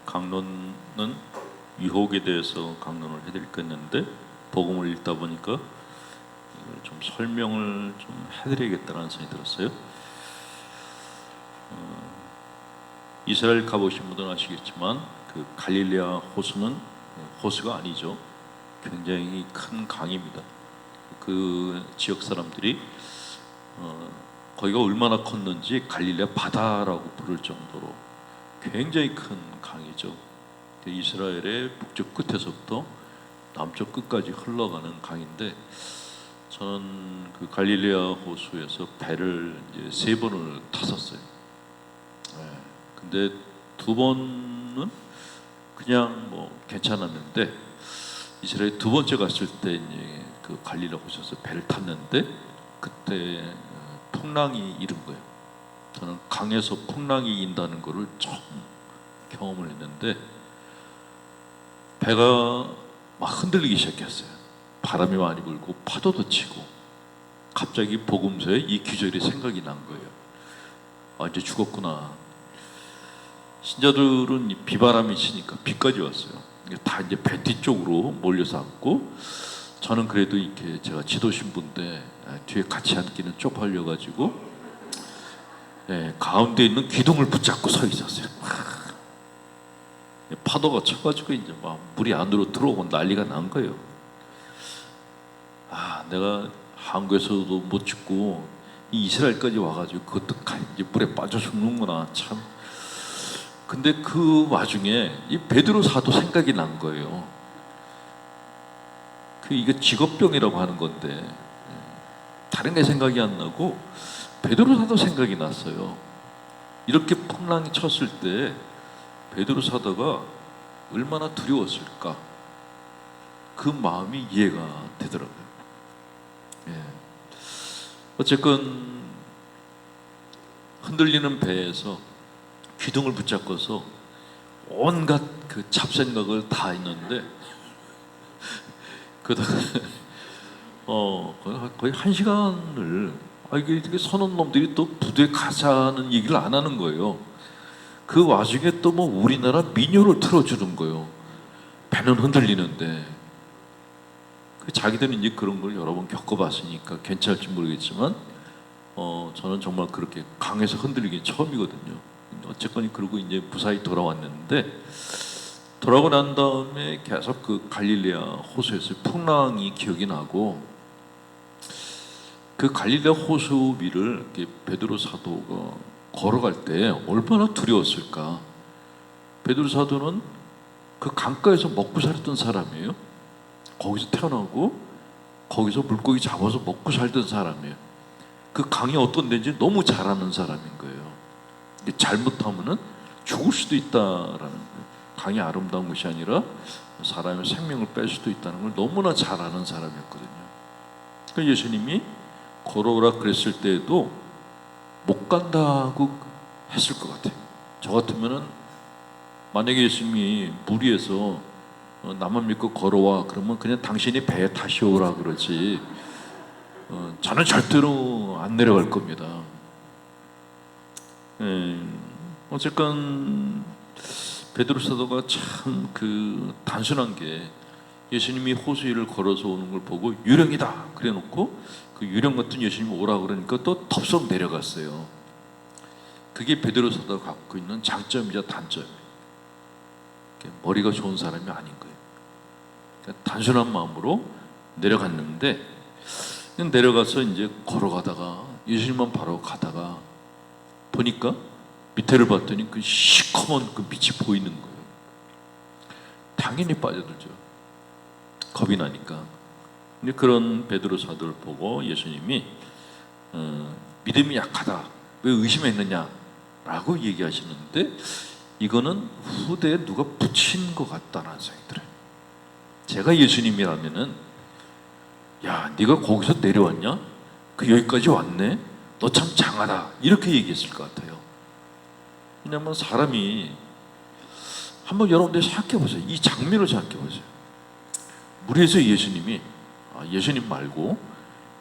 강론은 유혹에 대해서 강론을 해드릴까 했는데 복음을 읽다 보니까 이걸 좀 설명을 좀 해드려야겠다는 생각이 들었어요. 이스라엘 가보신 분들은 아시겠지만 그 갈릴레아 호수는 호수가 아니죠. 굉장히 큰 강입니다. 그 지역 사람들이 거기가 얼마나 컸는지 갈릴레아 바다라고 부를 정도로 굉장히 큰 강이죠. 이스라엘의 북쪽 끝에서부터 남쪽 끝까지 흘러가는 강인데, 저는 그 갈릴레아 호수에서 배를 이제 3번을 탔었어요. 근데 2번은 그냥 뭐 괜찮았는데, 이스라엘 2번째 갔을 때 이제 그 갈릴레아 호수에서 배를 탔는데 그때 풍랑이 일은 거예요. 저는 강에서 풍랑이 인다는 것을 처음 경험을 했는데, 배가 막 흔들리기 시작했어요. 바람이 많이 불고 파도도 치고. 갑자기 복음서에 이 구절이 생각이 난 거예요. 아, 이제 죽었구나. 신자들은 비바람이 치니까 비까지 왔어요. 다 이제 배 뒤쪽으로 몰려서 앉고, 저는 그래도 이렇게 제가 지도신부인데 뒤에 같이 앉기는 쪽팔려가지고 가운데 있는 기둥을 붙잡고 서 있었어요. 파도가 쳐가지고 이제 막 물이 안으로 들어오고 난리가 난 거예요. 아, 내가 한국에서도 못 죽고 이 이스라엘까지 와가지고 그것도 이제 물에 빠져 죽는구나 참. 근데 그 와중에 이 베드로 사도 생각이 난 거예요. 이게 직업병이라고 하는 건데 다른 게 생각이 안 나고 베드로 사도 생각이 났어요. 이렇게 풍랑이 쳤을 때 베드로 사도가 얼마나 두려웠을까, 그 마음이 이해가 되더라고요. 어쨌건 흔들리는 배에서 기둥을 붙잡고서 온갖 그 잡생각을 다 했는데, 그러다가 거의 1시간을 이게 선원 놈들이 또 부두에 가자는 얘기를 안 하는 거예요. 그 와중에 또 뭐 우리나라 민요를 틀어주는 거예요. 배는 흔들리는데. 자기들은 이제 그런 걸 여러 번 겪어봤으니까 괜찮을지 모르겠지만 저는 정말 그렇게 강에서 흔들리긴 처음이거든요. 어쨌건 그러고 이제 무사히 돌아왔는데, 돌아오고 난 다음에 계속 그 갈릴레아 호수에서 풍랑이 기억이 나고, 그 갈릴레아 호수 위를 베드로 사도가 걸어갈 때 얼마나 두려웠을까. 베드로 사도는 그 강가에서 먹고 살았던 사람이에요. 거기서 태어나고 거기서 물고기 잡아서 먹고 살던 사람이에요. 그 강이 어떤 데인지 너무 잘 아는 사람인 거예요. 잘못하면은 죽을 수도 있다라는 거예요. 강이 아름다운 것이 아니라 사람의 생명을 뺄 수도 있다는 걸 너무나 잘 아는 사람이었거든요. 그러니까 예수님이 걸어오라 그랬을 때에도 못 간다고 했을 것 같아요. 저 같으면은 만약에 예수님이 무리해서 나만 믿고 걸어와 그러면 그냥 당신이 배에 타시오라 그러지, 저는 절대로 안 내려갈 겁니다. 어쨌건 베드로 사도가 참 그 단순한 게, 예수님이 호수 위를 걸어서 오는 걸 보고 유령이다 그래 놓고 그 유령 같은 예수님이 오라 그러니까 또 덥석 내려갔어요. 그게 베드로 사도가 갖고 있는 장점이자 단점이에요. 머리가 좋은 사람이 아닌 거예요. 그러니까 단순한 마음으로 내려갔는데, 내려가서 이제 걸어가다가 예수님만 바로 가다가 보니까 밑에를 봤더니 그 시커먼 그 빛이 보이는 거예요. 당연히 빠져들죠. 겁이 나니까. 근데 그런 베드로 사도를 보고 예수님이 믿음이 약하다, 왜 의심했느냐 라고 얘기하시는데, 이거는 후대에 누가 붙인 것 같다는 생각이 들어요. 제가 예수님이라면은, 야, 네가 거기서 내려왔냐? 그 여기까지 왔네? 너 참 장하다, 이렇게 얘기했을 것 같아요. 왜냐면 사람이, 한번 여러분들 생각해 보세요. 이 장면을 생각해 보세요. 무리에서 예수님이, 예수님 말고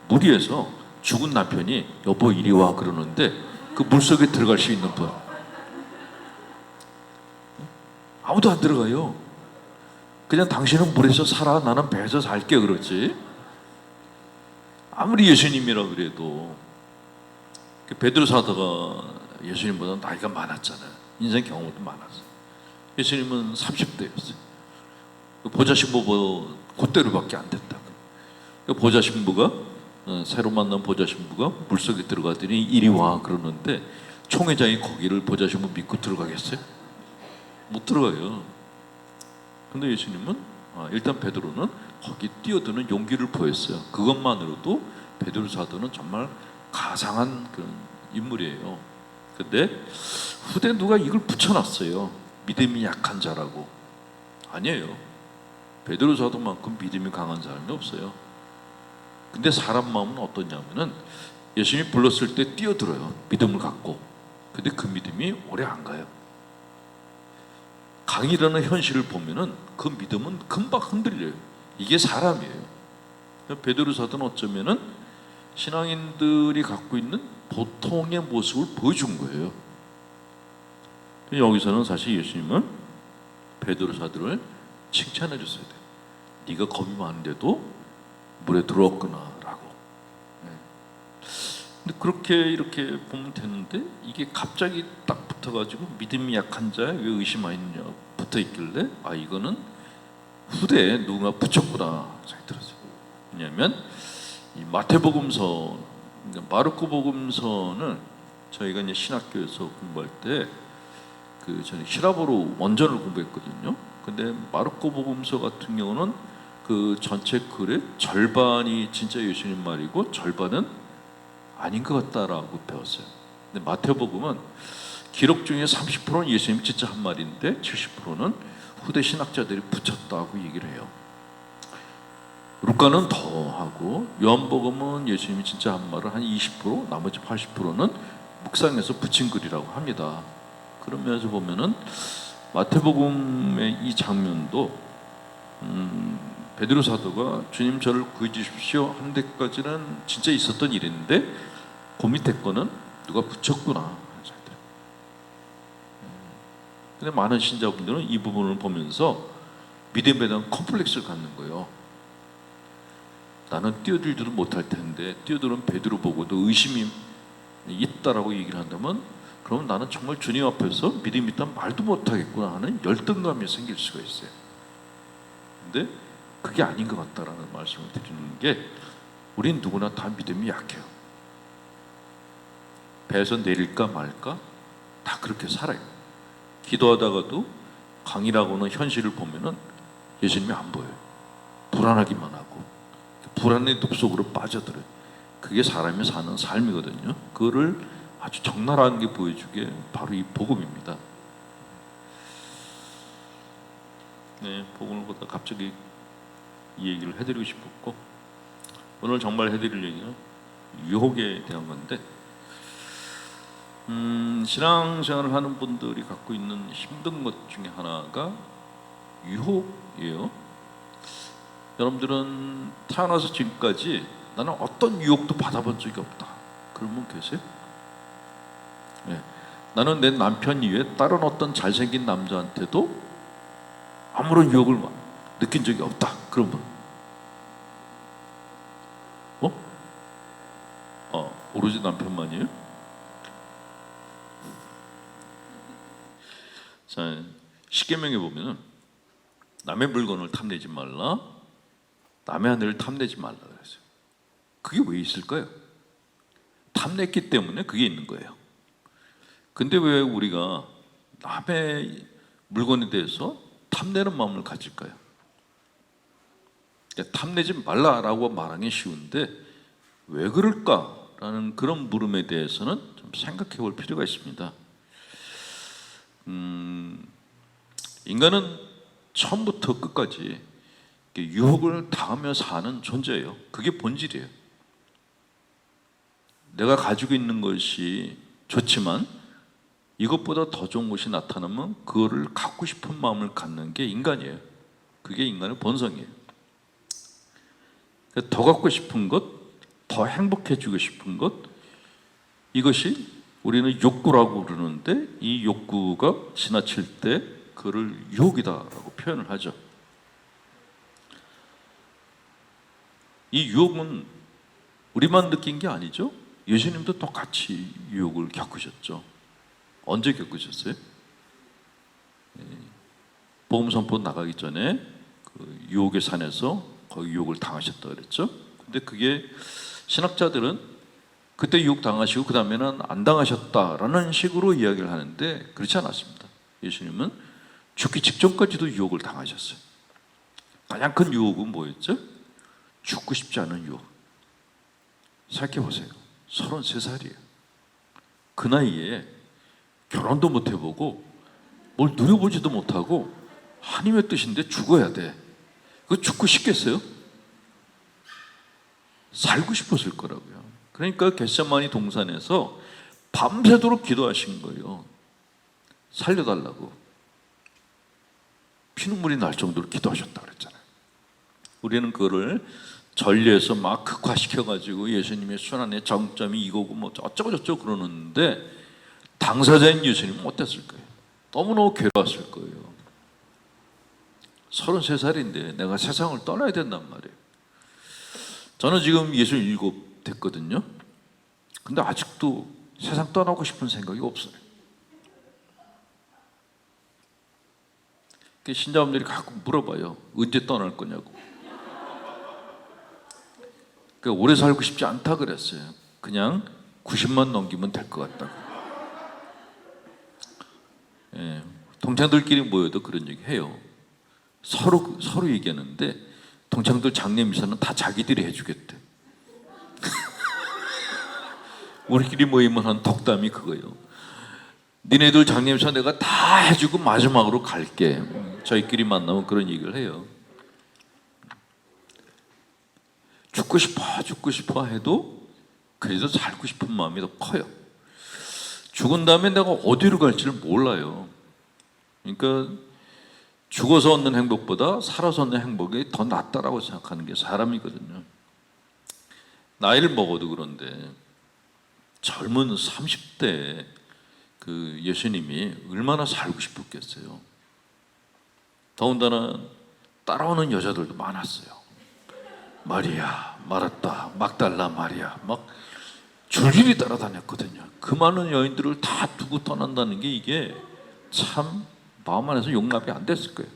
무리에서 죽은 남편이 여보 이리 와 그러는데 그 물속에 들어갈 수 있는 분, 아무도 안 들어가요. 그냥 당신은 물에서 살아, 나는 배에서 살게 그러지. 아무리 예수님이라 그래도 베드로 사도가 예수님보다 나이가 많았잖아요. 인생 경험도 많았어요. 예수님은 30대였어요. 보좌 신부보다 그때로밖에 안 됐다고. 보좌 신부가 새로 만난 보좌 신부가 물속에 들어가더니 이리 와 그러는데 총회장이 거기를 보좌 신부 믿고 들어가겠어요? 못 들어가요. 근데 예수님은 일단 베드로는 거기 뛰어드는 용기를 보였어요. 그것만으로도 베드로 사도는 정말 가상한 그런 인물이에요. 근데 후대 누가 이걸 붙여놨어요. 믿음이 약한 자라고. 아니에요. 베드로 사도만큼 믿음이 강한 사람이 없어요. 근데 사람 마음은 어떠냐면은 예수님이 불렀을 때 뛰어들어요. 믿음을 갖고. 근데 그 믿음이 오래 안 가요. 강이라는 현실을 보면은 그 믿음은 금방 흔들려요. 이게 사람이에요. 베드로 사도는 어쩌면은 신앙인들이 갖고 있는 보통의 모습을 보여준 거예요. 여기서는 사실 예수님은 베드로 사도를 칭찬해 줬어야 돼요. 네가 겁이 많은데도 물에 들어왔구나라고. 근데 그렇게 이렇게 보면 되는데 이게 갑자기 딱 붙어가지고 믿음이 약한 자에 왜 의심하느냐 붙어 있길래 이거는 후대에 누군가 붙였구나 생각이 들었어요. 왜냐하면 이 마태복음서, 마르코 복음서는 저희가 이제 신학교에서 공부할 때 저는 히라보로 원전을 공부했거든요. 근데 마르코 복음서 같은 경우는 그 전체 글의 절반이 진짜 예수님 말이고 절반은 아닌 것 같다라고 배웠어요. 근데 마태복음은 기록 중에 30%는 예수님이 진짜 한 말인데 70%는 후대 신학자들이 붙였다고 얘기를 해요. 루카는 더 하고 요한복음은 예수님이 진짜 한 말을 한 20%, 나머지 80%는 묵상해서 붙인 글이라고 합니다. 그런 면에서 보면은 마태복음의 이 장면도 베드로 사도가 주님 저를 구해 주십시오 한 데까지는 진짜 있었던 일인데 그 밑에 거는 누가 붙였구나. 근데 많은 신자분들은 이 부분을 보면서 믿음에 대한 컴플렉스를 갖는 거예요. 나는 뛰어들지도 못할 텐데 뛰어드는 베드로 보고도 의심이 있다라고 얘기를 한다면 그럼 나는 정말 주님 앞에서 믿음이 있다면 말도 못하겠구나 하는 열등감이 생길 수가 있어요. 근데 그게 아닌 것 같다라는 말씀을 드리는 게 우린 누구나 다 믿음이 약해요. 배에서 내릴까 말까 다 그렇게 살아요. 기도하다가도 강이라고는 현실을 보면은 예수님이 안 보여요. 불안하기만 하고 불안의 늪속으로 빠져들어요. 그게 사람이 사는 삶이거든요. 그거를 아주 적나라하게 보여주게 바로 이 복음입니다. 네, 복음을 보다 갑자기 이 얘기를 해드리고 싶었고 오늘 정말 해드릴 얘기는 유혹에 대한 건데 신앙생활을 하는 분들이 갖고 있는 힘든 것 중에 하나가 유혹이에요. 여러분들은 태어나서 지금까지 나는 어떤 유혹도 받아본 적이 없다 그런 분 계세요? 네. 나는 내 남편 이외에 다른 어떤 잘생긴 남자한테도 아무런 유혹을 느낀 적이 없다 그런 분? 오로지 남편만이에요? 자, 십계명에 보면은 남의 물건을 탐내지 말라, 남의 하늘을 탐내지 말라 그랬어요. 그게 왜 있을까요? 탐냈기 때문에 그게 있는 거예요. 근데 왜 우리가 남의 물건에 대해서 탐내는 마음을 가질까요? 그러니까 탐내지 말라라고 말하기 쉬운데 왜 그럴까라는 그런 물음에 대해서는 좀 생각해 볼 필요가 있습니다. 인간은 처음부터 끝까지 유혹을 당하며 사는 존재예요. 그게 본질이에요. 내가 가지고 있는 것이 좋지만 이것보다 더 좋은 것이 나타나면 그거를 갖고 싶은 마음을 갖는 게 인간이에요. 그게 인간의 본성이에요. 더 갖고 싶은 것, 더 행복해지고 싶은 것, 이것이 우리는 욕구라고 그러는데 이 욕구가 지나칠 때 그를 유혹이다라고 표현을 하죠. 이 유혹은 우리만 느낀 게 아니죠. 예수님도 똑같이 유혹을 겪으셨죠. 언제 겪으셨어요? 복음 선포 나가기 전에 그 유혹의 산에서 거기 유혹을 당하셨다 그랬죠. 근데 그게 신학자들은 그때 유혹 당하시고 그 다음에는 안 당하셨다라는 식으로 이야기를 하는데 그렇지 않았습니다. 예수님은 죽기 직전까지도 유혹을 당하셨어요. 가장 큰 유혹은 뭐였죠? 죽고 싶지 않은 유혹. 생각해보세요. 33살이에요. 그 나이에 결혼도 못 해보고 뭘 누려보지도 못하고 하나님의 뜻인데 죽어야 돼. 그거 죽고 싶겠어요? 살고 싶었을 거라고요. 그러니까 겟세마니 동산에서 밤새도록 기도하신 거예요. 살려달라고. 피눈물이 날 정도로 기도하셨다고 그랬잖아요. 우리는 그거를 전례에서 막 극화시켜가지고 예수님의 순환의 정점이 이거고 뭐 어쩌고 저쩌고 그러는데 당사자인 예수님은 어땠을 거예요? 너무너무 괴로웠을 거예요. 33살인데 내가 세상을 떠나야 된단 말이에요. 저는 지금 67 됐거든요. 근데 아직도 세상 떠나고 싶은 생각이 없어요. 신자분들이 가끔 물어봐요. 언제 떠날 거냐고. 오래 살고 싶지 않다 그랬어요. 그냥 90만 넘기면 될 것 같다고. 예, 동창들끼리 모여도 그런 얘기 해요. 서로 얘기하는데 동창들 장례 미사는 다 자기들이 해주겠대. 우리끼리 모이면 한 덕담이 그거예요. 니네들 장례 미사 내가 다 해주고 마지막으로 갈게. 저희끼리 만나면 그런 얘기를 해요. 죽고 싶어 해도 그래도 살고 싶은 마음이 더 커요. 죽은 다음에 내가 어디로 갈지를 몰라요. 그러니까 죽어서 얻는 행복보다 살아서 얻는 행복이 더 낫다라고 생각하는 게 사람이거든요. 나이를 먹어도 그런데 젊은 30대 그 예수님이 얼마나 살고 싶었겠어요. 더군다나 따라오는 여자들도 많았어요. 마리아, 마르타, 막달라 마리아 막 줄줄이 따라다녔거든요. 그 많은 여인들을 다 두고 떠난다는 게 이게 참 마음 안에서 용납이 안 됐을 거예요.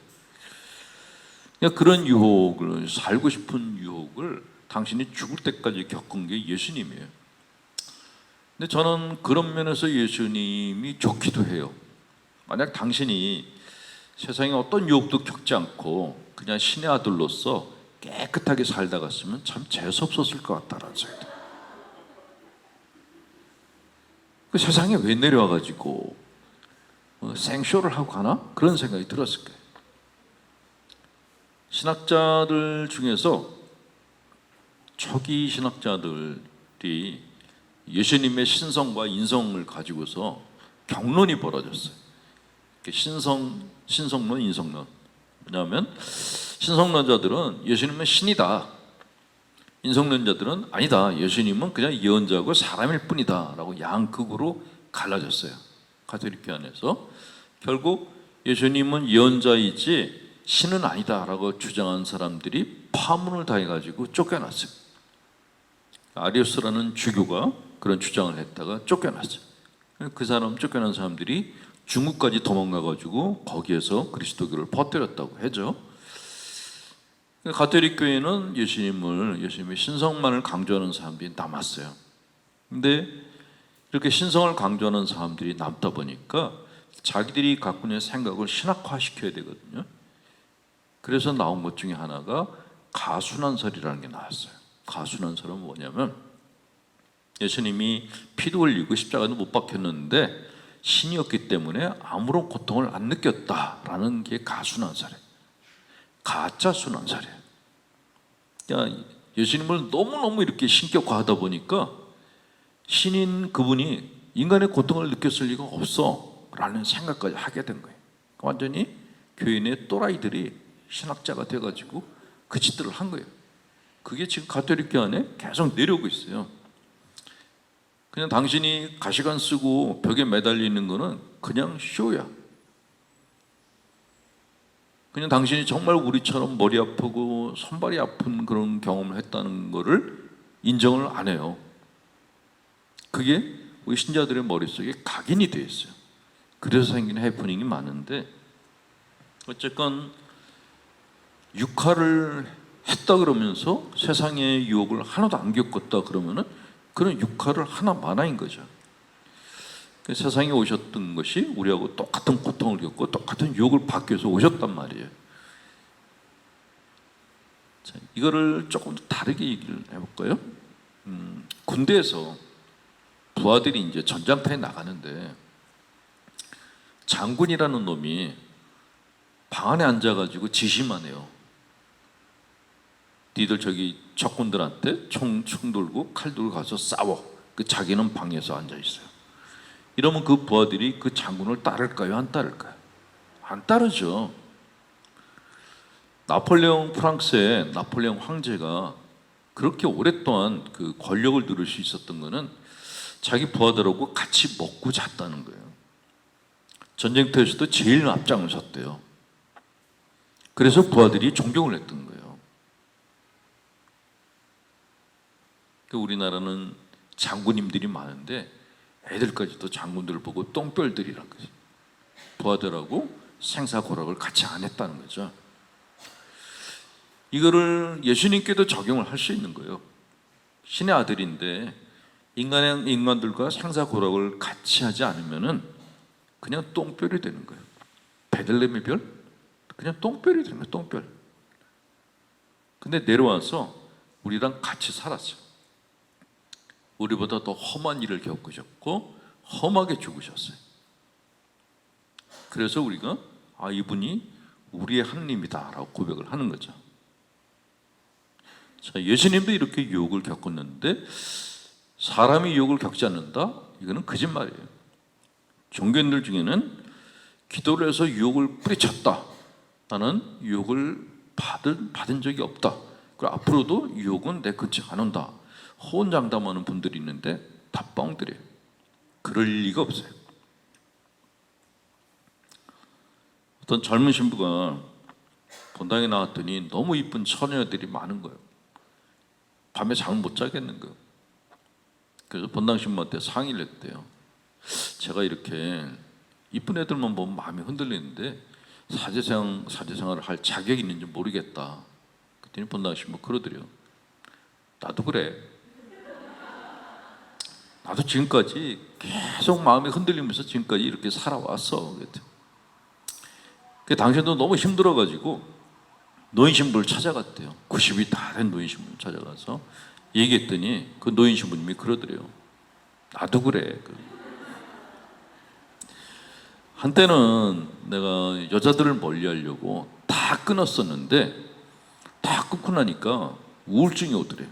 그러니까 그런 유혹을, 살고 싶은 유혹을 당신이 죽을 때까지 겪은 게 예수님이에요. 근데 저는 그런 면에서 예수님이 좋기도 해요. 만약 당신이 세상에 어떤 유혹도 겪지 않고 그냥 신의 아들로서 깨끗하게 살다 갔으면 참 재수없었을 것 같다라는 생각이 들어요. 그 세상에 왜 내려와가지고 생쇼를 하고 가나? 그런 생각이 들었을 거예요. 신학자들 중에서 초기 신학자들이 예수님의 신성과 인성을 가지고서 경론이 벌어졌어요. 신성론, 인성론. 왜냐하면 신성론자들은 예수님은 신이다. 인성론자들은 아니다. 예수님은 그냥 예언자고 사람일 뿐이다. 라고 양극으로 갈라졌어요. 가톨릭 교회 안에서. 결국 예수님은 예언자이지 신은 아니다. 라고 주장한 사람들이 파문을 당해가지고 쫓겨났어요. 아리우스라는 주교가 그런 주장을 했다가 쫓겨났어요. 그 사람 쫓겨난 사람들이 중국까지 도망가가지고 거기에서 그리스도교를 퍼뜨렸다고 하죠. 가톨릭 교회는 예수님의 신성만을 강조하는 사람들이 남았어요. 근데 이렇게 신성을 강조하는 사람들이 남다 보니까 자기들이 갖고 있는 생각을 신학화시켜야 되거든요. 그래서 나온 것 중에 하나가 가순환설이라는 게 나왔어요. 가순환설은 뭐냐면 예수님이 피도 흘리고 십자가도 못 박혔는데 신이었기 때문에 아무런 고통을 안 느꼈다라는 게 가순환설이에요. 가짜 순환설이에요. 그러니까 예수님을 너무너무 이렇게 신격화하다 보니까 신인 그분이 인간의 고통을 느꼈을 리가 없어 라는 생각까지 하게 된 거예요. 완전히 교인의 또라이들이 신학자가 돼가지고 그 짓들을 한 거예요. 그게 지금 가톨릭 교회 안에 계속 내려오고 있어요. 그냥 당신이 가시관 쓰고 벽에 매달리는 거는 그냥 쇼야. 그냥 당신이 정말 우리처럼 머리 아프고 손발이 아픈 그런 경험을 했다는 거를 인정을 안 해요. 그게 우리 신자들의 머릿속에 각인이 되어 있어요. 그래서 생긴 해프닝이 많은데, 어쨌건 육화를 했다 그러면서 세상의 유혹을 하나도 안 겪었다 그러면은 그런 육화를 하나 마나인 거죠. 세상에 오셨던 것이 우리하고 똑같은 고통을 겪고 똑같은 유혹을 받기 위해서 오셨단 말이에요. 자, 이거를 조금 더 다르게 얘기를 해볼까요? 군대에서 부하들이 이제 전장터에 나가는데 장군이라는 놈이 방 안에 앉아가지고 지시만 해요. 니들 저기 적군들한테 총 들고 칼 들고 가서 싸워. 자기는 방에서 앉아 있어요. 이러면 그 부하들이 그 장군을 따를까요? 안 따를까요? 안 따르죠. 프랑스의 나폴레옹 황제가 그렇게 오랫동안 그 권력을 누릴 수 있었던 거는 자기 부하들하고 같이 먹고 잤다는 거예요. 전쟁터에서도 제일 앞장을 섰대요. 그래서 부하들이 존경을 했던 거예요. 우리나라는 장군님들이 많은데 애들까지도 장군들을 보고 똥별들이라는 거죠. 부하들하고 생사고락을 같이 안 했다는 거죠. 이거를 예수님께도 적용을 할 수 있는 거예요. 신의 아들인데 인간들과 생사고락을 같이 하지 않으면은 그냥 똥별이 되는 거예요. 베들레헴의 별? 그냥 똥별이 되는 거예요. 똥별. 근데 내려와서 우리랑 같이 살았어요. 우리보다 더 험한 일을 겪으셨고 험하게 죽으셨어요. 그래서 우리가 이분이 우리의 하나님이다 라고 고백을 하는 거죠. 자, 예수님도 이렇게 유혹을 겪었는데 사람이 유혹을 겪지 않는다? 이거는 거짓말이에요. 종교인들 중에는 기도를 해서 유혹을 뿌리쳤다. 나는 유혹을 받은 적이 없다. 그리고 앞으로도 유혹은 내 근처에 안 온다. 호언장담하는 분들이 있는데 다 뻥들이에요. 그럴 리가 없어요. 어떤 젊은 신부가 본당에 나왔더니 너무 이쁜 처녀들이 많은 거예요. 밤에 잠을 못 자겠는 거예요. 그래서 본당 신부한테 상의를 했대요. 제가 이렇게 이쁜 애들만 보면 마음이 흔들리는데 사제생활을 할 자격이 있는지 모르겠다. 그랬더니 본당 신부 그러더래요. 나도 그래. 나도 지금까지 계속 마음이 흔들리면서 지금까지 이렇게 살아왔어. 당신도 너무 힘들어가지고 노인 신부를 찾아갔대요. 90이 다 된 노인 신부를 찾아가서 얘기했더니 그 노인 신부님이 그러더래요. 나도 그래. 한때는 내가 여자들을 멀리하려고 다 끊었었는데 다 끊고 나니까 우울증이 오더래요.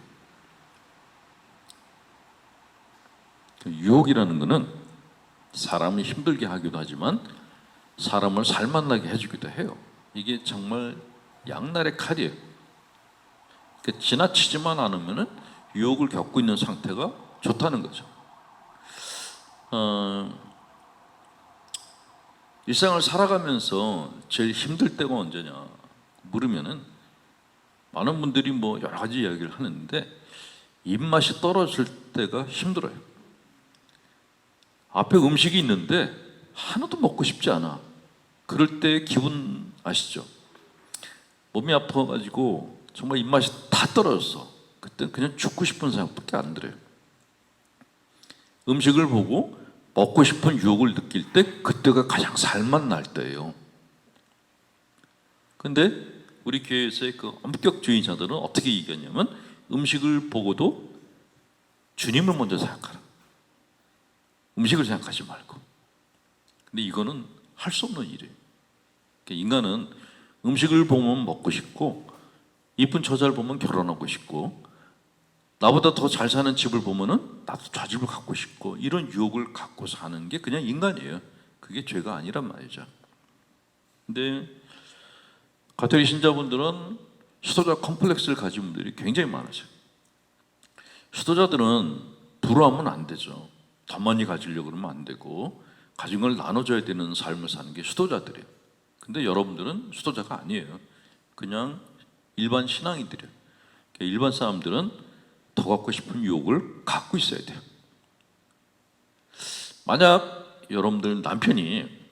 유혹이라는 것은 사람을 힘들게 하기도 하지만 사람을 살만나게 해주기도 해요. 이게 정말 양날의 칼이에요. 지나치지만 않으면 유혹을 겪고 있는 상태가 좋다는 거죠. 일상을 살아가면서 제일 힘들 때가 언제냐 물으면은 많은 분들이 여러 가지 이야기를 하는데 입맛이 떨어질 때가 힘들어요. 앞에 음식이 있는데 하나도 먹고 싶지 않아. 그럴 때 기분 아시죠? 몸이 아파가지고 정말 입맛이 다 떨어졌어. 그때 그냥 죽고 싶은 생각밖에 안 들어요. 음식을 보고 먹고 싶은 유혹을 느낄 때 그때가 가장 살맛 날 때예요. 근데 우리 교회에서의 그 엄격주의자들은 어떻게 얘기하냐면 음식을 보고도 주님을 먼저 생각하라. 음식을 생각하지 말고. 근데 이거는 할 수 없는 일이에요. 인간은 음식을 보면 먹고 싶고 이쁜 처자를 보면 결혼하고 싶고 나보다 더 잘 사는 집을 보면은 나도 저 집을 갖고 싶고 이런 유혹을 갖고 사는 게 그냥 인간이에요. 그게 죄가 아니란 말이죠. 근데 가톨릭 신자분들은 수도자 컴플렉스를 가진 분들이 굉장히 많으세요. 수도자들은 부러워하면 안 되죠. 더 많이 가지려고 그러면 안 되고 가진 걸 나눠줘야 되는 삶을 사는 게 수도자들이에요. 근데 여러분들은 수도자가 아니에요. 그냥 일반 신앙인들이에요. 일반 사람들은 더 갖고 싶은 유혹을 갖고 있어야 돼요. 만약 여러분들 남편이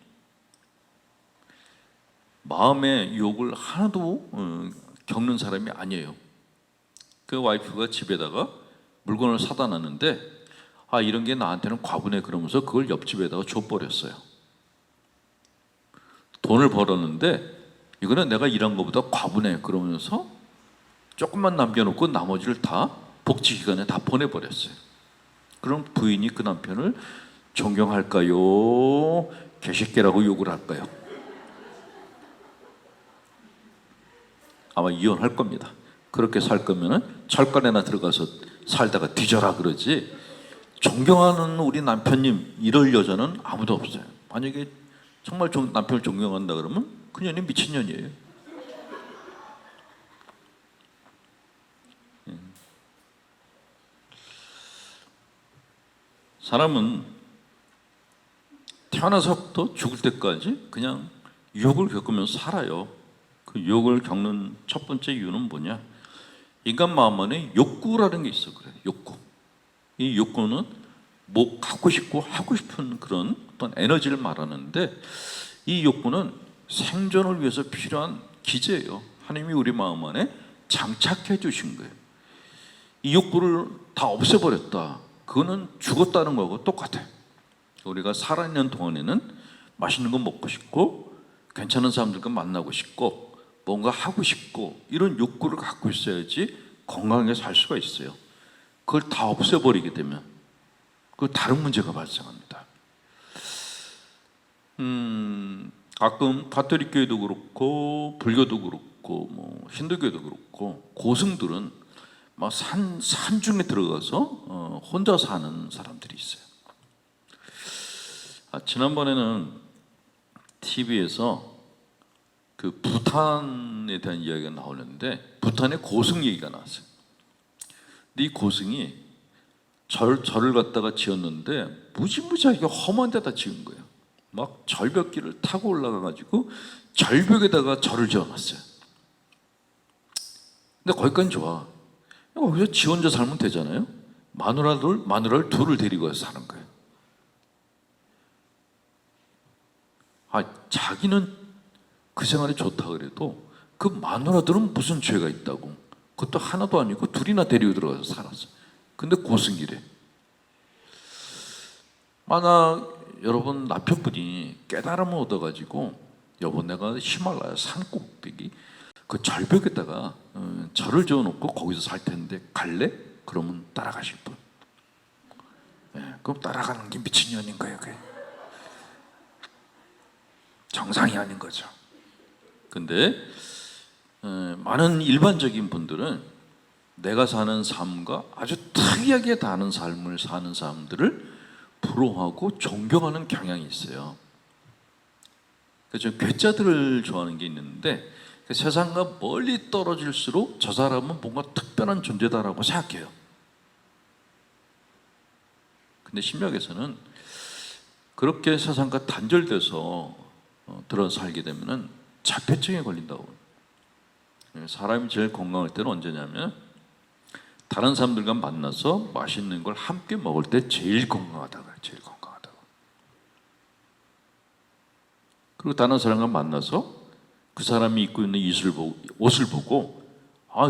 마음의 유혹을 하나도 겪는 사람이 아니에요. 그 와이프가 집에다가 물건을 사다 놨는데 이런 게 나한테는 과분해 그러면서 그걸 옆집에다가 줘버렸어요. 돈을 벌었는데 이거는 내가 일한 것보다 과분해 그러면서 조금만 남겨놓고 나머지를 다 복지기관에 다 보내버렸어요. 그럼 부인이 그 남편을 존경할까요? 개새끼라고 욕을 할까요? 아마 이혼할 겁니다. 그렇게 살 거면은 철간에나 들어가서 살다가 뒤져라 그러지, 존경하는 우리 남편님 이럴 여자는 아무도 없어요. 만약에 정말 남편을 존경한다 그러면 그 년이 미친년이에요. 사람은 태어나서부터 죽을 때까지 그냥 유혹을 겪으면서 살아요. 그 유혹을 겪는 첫 번째 이유는 뭐냐? 인간 마음 안에 욕구라는 게 있어. 그래, 욕구. 이 욕구는 뭐 갖고 싶고 하고 싶은 그런 어떤 에너지를 말하는데, 이 욕구는 생존을 위해서 필요한 기제예요. 하나님이 우리 마음 안에 장착해 주신 거예요. 이 욕구를 다 없애버렸다, 그거는 죽었다는 거하고 똑같아요. 우리가 살아있는 동안에는 맛있는 거 먹고 싶고 괜찮은 사람들과 만나고 싶고 뭔가 하고 싶고 이런 욕구를 갖고 있어야지 건강하게 살 수가 있어요. 그걸 다 없애버리게 되면 그 다른 문제가 발생합니다. 가끔 가톨릭 교회도 그렇고 불교도 그렇고 뭐 힌두교도 그렇고 고승들은 막 산 중에 들어가서 혼자 사는 사람들이 있어요. 지난번에는 TV에서 그 부탄에 대한 이야기가 나오는데 부탄의 고승 얘기가 나왔어요. 근데 이 고승이 절을 갖다가 지었는데 무지무지하게 험한 데다 지은 거예요. 막 절벽길을 타고 올라가가지고 절벽에다가 절을 지어놨어요. 근데 거기까지 좋아. 거기서 지 혼자 살면 되잖아요. 마누라를 둘을 데리고 와서 사는 거예요. 자기는 그 생활이 좋다 그래도 그 마누라들은 무슨 죄가 있다고, 그것도 하나도 아니고 둘이나 데리고 들어가서 살았어. 근데 고승이래. 만약 여러분 남편분이 깨달음을 얻어가지고 여보 내가 히말라야 산 꼭대기 그 절벽에다가 절을 지어놓고 거기서 살 텐데 갈래? 그러면 따라가실 분? 그럼 따라가는 게 미친년인 거예요. 그게 정상이 아닌 거죠. 근데 많은 일반적인 분들은 내가 사는 삶과 아주 특이하게 다른 삶을 사는 사람들을 부러워하고 존경하는 경향이 있어요. 그래서 괴짜들을 좋아하는 게 있는데 세상과 멀리 떨어질수록 저 사람은 뭔가 특별한 존재다라고 생각해요. 근데 심리학에서는 그렇게 세상과 단절돼서 들어 살게 되면은 자폐증에 걸린다고. 사람이 제일 건강할 때는 언제냐면 다른 사람들과 만나서 맛있는 걸 함께 먹을 때 제일 건강하다고 해요. 제일 건강하다고. 그리고 다른 사람과 만나서 그 사람이 입고 있는 옷을 보고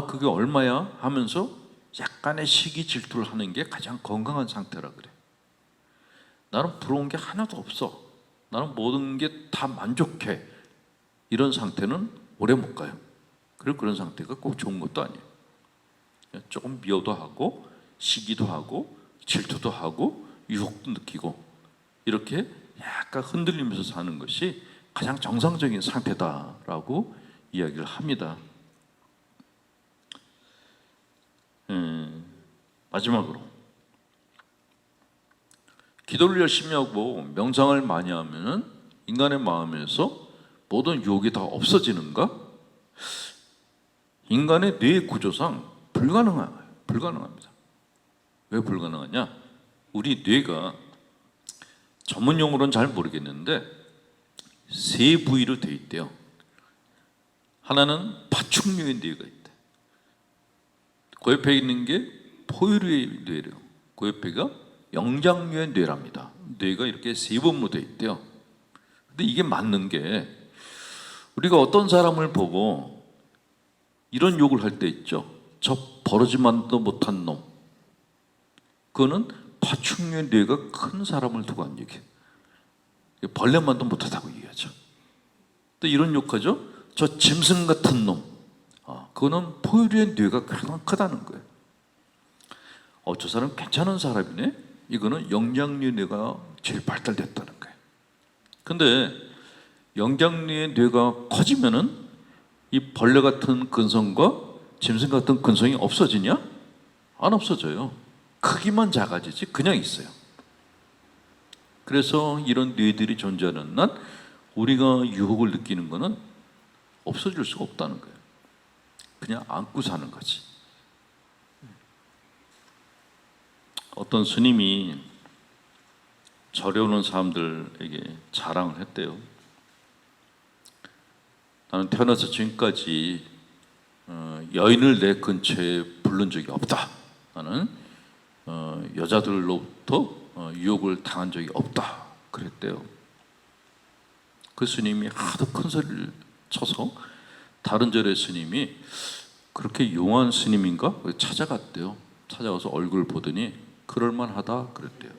그게 얼마야 하면서 약간의 시기 질투를 하는 게 가장 건강한 상태라 그래. 나는 부러운 게 하나도 없어. 나는 모든 게 다 만족해. 이런 상태는 오래 못 가요. 그리고 그런 상태가 꼭 좋은 것도 아니에요. 조금 미워도 하고 시기도 하고 질투도 하고 유혹도 느끼고 이렇게 약간 흔들리면서 사는 것이 가장 정상적인 상태다라고 이야기를 합니다. 마지막으로 기도를 열심히 하고 명상을 많이 하면 인간의 마음에서 모든 유혹이 다 없어지는가? 인간의 뇌 구조상 불가능합니다. 왜 불가능하냐? 우리 뇌가 전문 용어로는 잘 모르겠는데 세 부위로 되어 있대요. 하나는 파충류의 뇌가 있대. 그 옆에 있는 게 포유류의 뇌래요. 그 옆에가 영장류의 뇌랍니다. 뇌가 이렇게 세 번으로 되어 있대요. 근데 이게 맞는 게, 우리가 어떤 사람을 보고 이런 욕을 할 때 있죠. 저 버러지만도 못한 놈. 그거는 파충류의 뇌가 큰 사람을 두고 한 얘기예요. 벌레만도 못하다고 얘기하죠. 또 이런 욕하죠. 저 짐승 같은 놈. 그거는 포유류의 뇌가 크다는 거예요. 저 사람 괜찮은 사람이네. 이거는 영장류의 뇌가 제일 발달됐다는 거예요. 근데 영장류의 뇌가 커지면은 이 벌레 같은 근성과 짐승 같은 근성이 없어지냐? 안 없어져요. 크기만 작아지지 그냥 있어요. 그래서 이런 뇌들이 존재하는 난 우리가 유혹을 느끼는 거는 없어질 수가 없다는 거예요. 그냥 안고 사는 거지. 어떤 스님이 절에 오는 사람들에게 자랑을 했대요. 나는 태어나서 지금까지 여인을 내 근처에 부른 적이 없다. 나는 여자들로부터 유혹을 당한 적이 없다. 그랬대요. 그 스님이 하도 큰 소리를 쳐서 다른 절의 스님이 그렇게 용한 스님인가? 찾아갔대요. 찾아가서 얼굴을 보더니 그럴만하다 그랬대요.